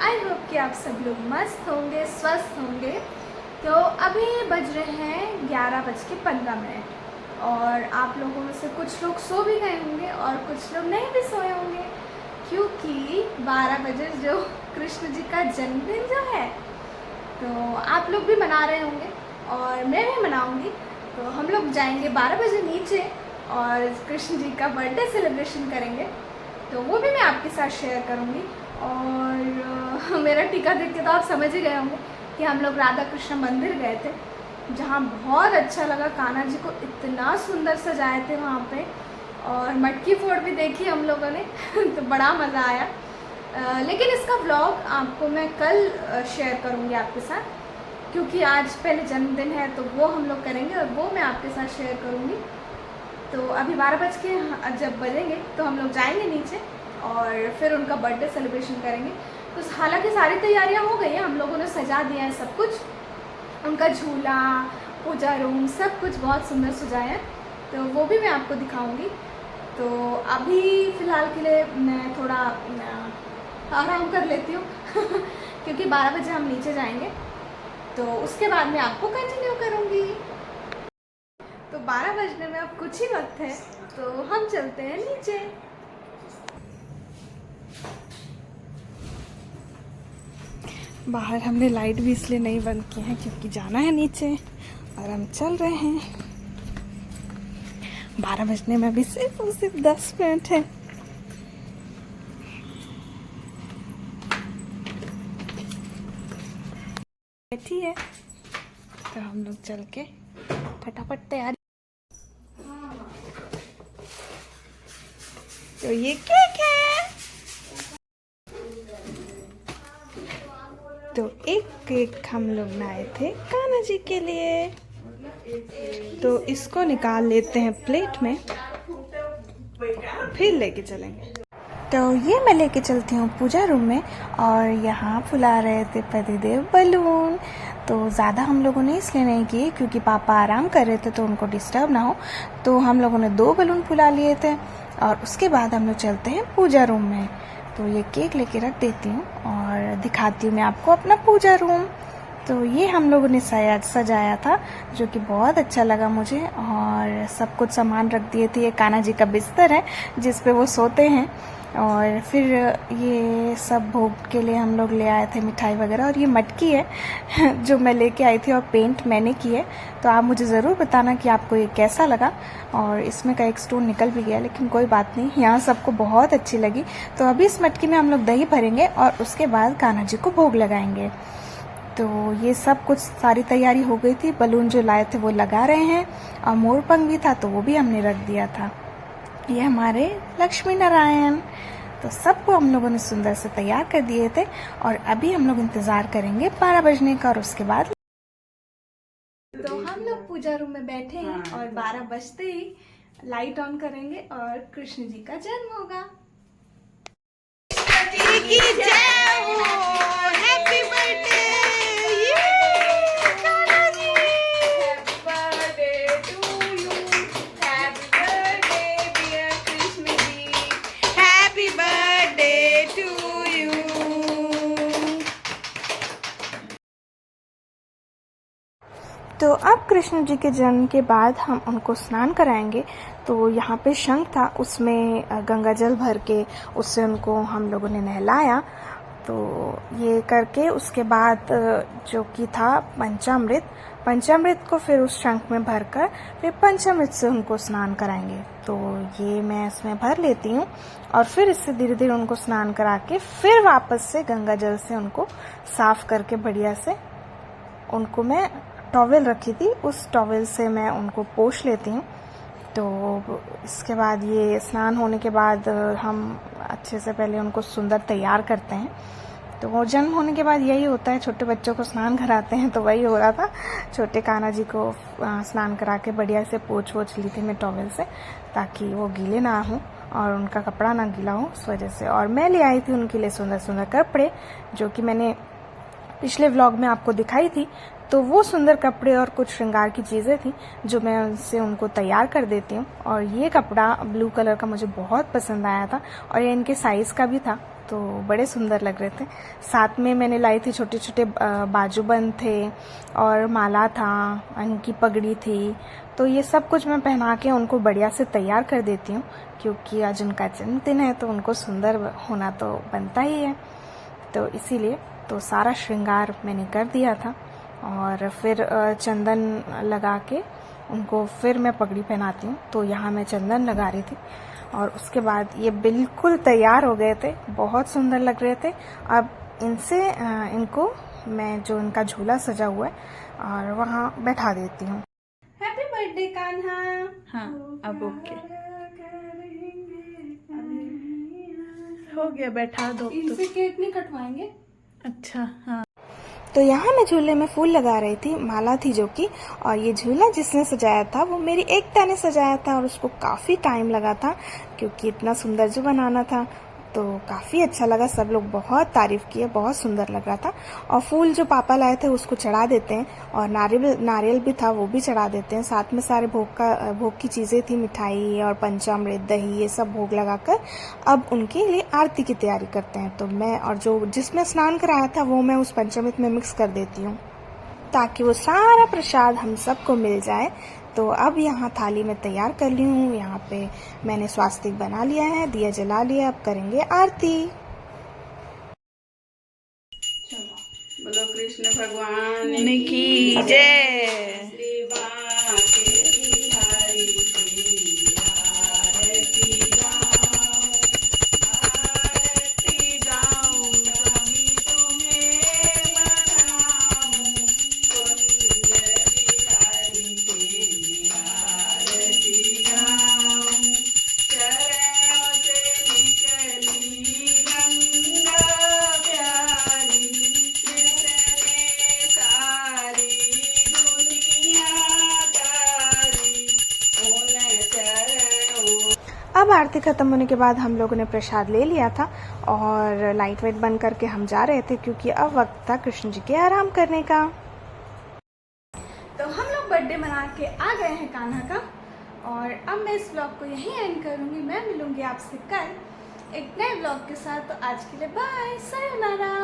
I hope कि आप सब लोग मस्त होंगे, स्वस्थ होंगे। तो अभी बज रहे हैं 11:15 और आप लोगों में से कुछ लोग सो भी गए होंगे और कुछ लोग नहीं भी सोए होंगे, क्योंकि 12 बजे जो कृष्ण जी का जन्मदिन जो है तो आप लोग भी मना रहे होंगे और मैं भी मनाऊंगी। तो हम लोग जाएंगे 12 बजे नीचे और कृष्ण जी का बर्थडे सेलिब्रेशन करेंगे, तो वो भी मैं आपके साथ शेयर करूँगी। और मेरा टीका देख के तो आप समझ ही गए होंगे कि हम लोग राधा कृष्ण मंदिर गए थे, जहाँ बहुत अच्छा लगा। कान्हा जी को इतना सुंदर सजाए थे वहाँ पे, और मटकी फोड़ भी देखी हम लोगों ने तो बड़ा मज़ा आया। लेकिन इसका व्लॉग आपको मैं कल शेयर करूँगी आपके साथ, क्योंकि आज पहले जन्मदिन है तो वो हम लोग करेंगे और वो मैं आपके साथ शेयर करूँगी। तो अभी 12 बज के जब बजेंगे तो हम लोग जाएंगे नीचे और फिर उनका बर्थडे सेलिब्रेशन करेंगे। तो हालांकि सारी तैयारियां हो गई हैं, हम लोगों ने सजा दिया है सब कुछ, उनका झूला, पूजा रूम, सब कुछ बहुत सुंदर सजाया है, तो वो भी मैं आपको दिखाऊंगी। तो अभी फ़िलहाल के लिए मैं थोड़ा आराम कर लेती हूँ क्योंकि 12 बजे हम नीचे जाएंगे, तो उसके बाद मैं आपको कंटिन्यू करूँगी। तो 12 बजने में अब कुछ ही वक्त है, तो हम चलते हैं नीचे। बाहर हमने लाइट भी इसलिए नहीं बंद की है क्योंकि जाना है नीचे और हम चल रहे हैं। 12 बजने में भी सिर्फ और सिर्फ 10 मिनट है। बैठी है तो हम लोग चल के फटाफट तैयारी। तो ये केक है, तो एक केक हम लोग लाए थे कान्हा जी के लिए, तो इसको निकाल लेते हैं प्लेट में, फिर लेके चलेंगे। तो ये मैं लेके चलती हूँ पूजा रूम में, और यहाँ फुला रहे थे पतिदेव बलून। तो ज़्यादा हम लोगों ने इसलिए नहीं किए क्योंकि पापा आराम कर रहे थे तो उनको डिस्टर्ब ना हो, तो हम लोगों ने 2 बलून फुला लिए थे और उसके बाद हम लोग चलते हैं पूजा रूम में। तो ये केक लेके रख देती हूँ और दिखाती हूँ मैं आपको अपना पूजा रूम। तो ये हम लोगों ने सजाया था, जो कि बहुत अच्छा लगा मुझे, और सब कुछ सामान रख दिए थे। ये कान्हा जी का बिस्तर है जिस पे वो सोते हैं, और फिर ये सब भोग के लिए हम लोग ले आए थे मिठाई वगैरह, और ये मटकी है जो मैं लेके आई थी और पेंट मैंने की है। तो आप मुझे ज़रूर बताना कि आपको ये कैसा लगा। और इसमें का एक स्टोन निकल भी गया, लेकिन कोई बात नहीं, यहाँ सबको बहुत अच्छी लगी। तो अभी इस मटकी में हम लोग दही भरेंगे और उसके बाद कान्हा जी को भोग लगाएंगे। तो ये सब कुछ सारी तैयारी हो गई थी। बलून जो लाए थे वो लगा रहे हैं, और मोर पंख भी था तो वो भी हमने रख दिया था। ये हमारे लक्ष्मी नारायण। तो सबको हम लोगों ने सुंदर से तैयार कर दिए थे, और अभी हम लोग इंतज़ार करेंगे 12 बजने का, और उसके बाद तो हम लोग पूजा रूम में बैठे हैं और 12 बजते ही लाइट ऑन करेंगे और कृष्ण जी का जन्म होगा। हैप्पी बर्थडे तो अब कृष्ण जी के जन्म के बाद हम उनको स्नान कराएंगे। तो यहाँ पे शंख था, उसमें गंगा जल भर के उससे उनको हम लोगों ने नहलाया। तो ये करके उसके बाद जो कि था पंचामृत को फिर उस शंख में भरकर फिर पंचामृत से उनको स्नान कराएंगे। तो ये मैं इसमें भर लेती हूँ, और फिर इससे धीरे धीरे उनको स्नान करा के फिर वापस से गंगा जल से उनको साफ करके बढ़िया से, उनको मैं टॉवेल रखी थी उस टॉवेल से मैं उनको पोंछ लेती हूँ। तो इसके बाद ये स्नान होने के बाद हम अच्छे से पहले उनको सुंदर तैयार करते हैं। तो वो जन्म होने के बाद यही होता है, छोटे बच्चों को स्नान कराते हैं, तो वही हो रहा था। छोटे कान्हा जी को स्नान करा के बढ़िया से पोंछ ली थी मैं टॉवेल से, ताकि वो गीले ना हों और उनका कपड़ा ना गीला हो उस वजह से। और मैं ले आई थी उनके लिए सुंदर सुंदर कपड़े, जो कि मैंने पिछले व्लॉग में आपको दिखाई थी। तो वो सुंदर कपड़े और कुछ श्रृंगार की चीज़ें थी जो मैं उनसे उनको तैयार कर देती हूँ। और ये कपड़ा ब्लू कलर का मुझे बहुत पसंद आया था, और ये इनके साइज़ का भी था, तो बड़े सुंदर लग रहे थे। साथ में मैंने लाई थी छोटे छोटे बाजूबंद थे और माला था, उनकी पगड़ी थी। तो ये सब कुछ मैं पहना के उनको बढ़िया से तैयार कर देती हूँ, क्योंकि आज उनका जन्मदिन है तो उनको सुंदर होना तो बनता ही है। तो इसीलिए तो सारा श्रृंगार मैंने कर दिया था और फिर चंदन लगा के उनको फिर मैं पगड़ी पहनाती हूँ। तो यहाँ मैं चंदन लगा रही थी और उसके बाद ये बिल्कुल तैयार हो गए थे, बहुत सुंदर लग रहे थे। अब इनको मैं जो इनका झूला सजा हुआ है और वहाँ बैठा देती हूँ। Happy birthday Kanha. हाँ अब ओके हो गया, बैठा दो। इनसे केक नहीं कटवाएंगे। अच्छा हाँ। तो यहाँ मैं झूले में फूल लगा रही थी, माला थी जो कि, और ये झूला जिसने सजाया था वो मेरी एकता ने सजाया था और उसको काफ़ी टाइम लगा था, क्योंकि इतना सुंदर जो बनाना था। तो काफ़ी अच्छा लगा, सब लोग बहुत तारीफ़ किए, बहुत सुंदर लग रहा था। और फूल जो पापा लाए थे उसको चढ़ा देते हैं और नारियल भी था वो भी चढ़ा देते हैं। साथ में सारे भोग की चीज़ें थी, मिठाई और पंचामृत, दही, ये सब भोग लगाकर अब उनके लिए आरती की तैयारी करते हैं। तो मैं और जो जिसमें स्नान कराया था वो मैं उस पंचामृत में मिक्स कर देती हूँ ताकि वो सारा प्रसाद हम सबको मिल जाए। तो अब यहाँ थाली में तैयार कर ली हूँ। यहाँ पे मैंने स्वास्तिक बना लिया है, दिया जला लिया, अब करेंगे आरती। बोलो कृष्ण भगवान की जय। अब आरती ख़त्म होने के बाद हम लोगों ने प्रसाद ले लिया था और लाइट वाइट बंद करके हम जा रहे थे, क्योंकि अब वक्त था कृष्ण जी के आराम करने का। तो हम लोग बर्थडे मना के आ गए हैं कान्हा का और अब मैं इस ब्लॉग को यहीं एंड करूँगी। मैं मिलूँगी आपसे कल एक नए ब्लॉग के साथ। तो आज के लिए बाय, सायोनारा।